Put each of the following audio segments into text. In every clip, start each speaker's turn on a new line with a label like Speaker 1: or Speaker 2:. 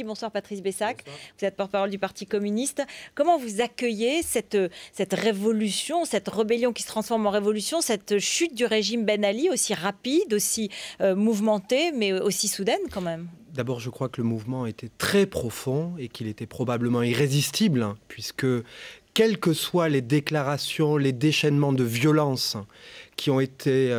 Speaker 1: Bonsoir Patrice Bessac,
Speaker 2: Bonsoir.
Speaker 1: vous êtes porte-parole du Parti communiste. Comment vous accueillez cette révolution, cette rébellion qui se transforme en révolution, cette chute du régime Ben Ali aussi rapide, aussi mouvementée, mais aussi soudaine quand même?
Speaker 2: D'abord, je crois que le mouvement était très profond et qu'il était probablement irrésistible, puisque quelles que soient les déclarations, les déchaînements de violence qui ont été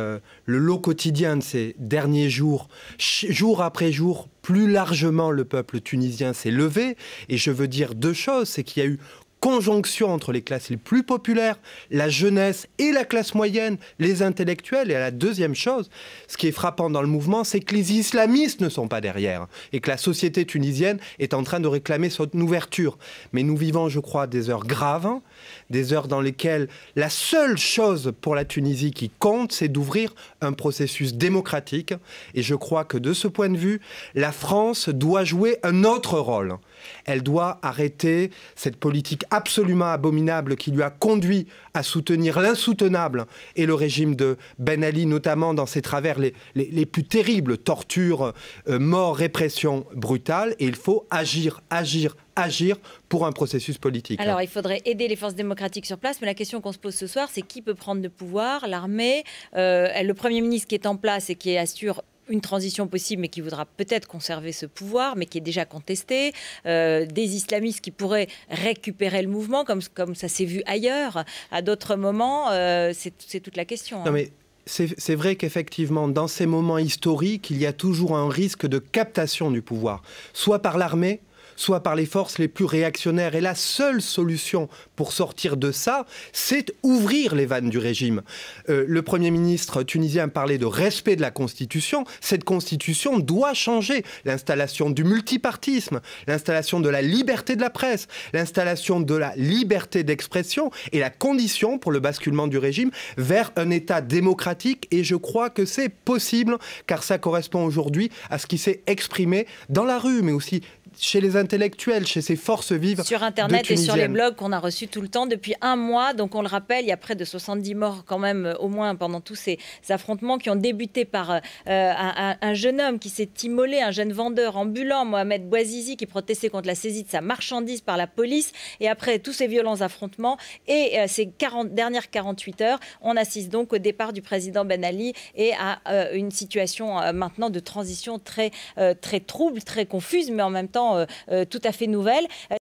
Speaker 2: le lot quotidien de ces derniers jours, jour après jour, plus largement le peuple tunisien s'est levé. Et je veux dire deux choses, c'est qu'il y a eu conjonction entre les classes les plus populaires, la jeunesse et la classe moyenne, les intellectuels. Et la deuxième chose, ce qui est frappant dans le mouvement, c'est que les islamistes ne sont pas derrière et que la société tunisienne est en train de réclamer son ouverture. Mais nous vivons, je crois, des heures graves, des heures dans lesquelles la seule chose pour la Tunisie qui compte, c'est d'ouvrir un processus démocratique. Et je crois que de ce point de vue, la France doit jouer un autre rôle. Elle doit arrêter cette politique absolument abominable qui lui a conduit à soutenir l'insoutenable et le régime de Ben Ali, notamment dans ses travers les plus terribles, tortures, morts, répression brutale. Et il faut agir pour un processus politique.
Speaker 1: Alors, il faudrait aider les forces démocratiques sur place, mais la question qu'on se pose ce soir, c'est qui peut prendre le pouvoir? L'armée, le Premier ministre qui est en place et qui assure une transition possible, mais qui voudra peut-être conserver ce pouvoir, mais qui est déjà contesté, des islamistes qui pourraient récupérer le mouvement, comme ça s'est vu ailleurs, à d'autres moments, c'est toute la question.
Speaker 2: Non, mais c'est vrai qu'effectivement, dans ces moments historiques, il y a toujours un risque de captation du pouvoir, soit par l'armée, soit par les forces les plus réactionnaires. Et la seule solution pour sortir de ça, c'est ouvrir les vannes du régime. Le Premier ministre tunisien parlait de respect de la Constitution. Cette Constitution doit changer. L'installation du multipartisme, l'installation de la liberté de la presse, l'installation de la liberté d'expression est la condition pour le basculement du régime vers un État démocratique. Et je crois que c'est possible, car ça correspond aujourd'hui à ce qui s'est exprimé dans la rue, mais aussi chez les intellectuels, chez ces forces vives
Speaker 1: sur Internet et sur les blogs qu'on a reçus tout le temps depuis un mois. Donc on le rappelle, il y a près de 70 morts quand même, au moins pendant tous ces affrontements qui ont débuté par un jeune homme qui s'est immolé, un jeune vendeur ambulant, Mohamed Bouazizi, qui protestait contre la saisie de sa marchandise par la police. Et après tous ces violents affrontements et ces dernières 48 heures, on assiste donc au départ du président Ben Ali et à une situation maintenant de transition très trouble, très confuse, mais en même temps tout à fait nouvelle.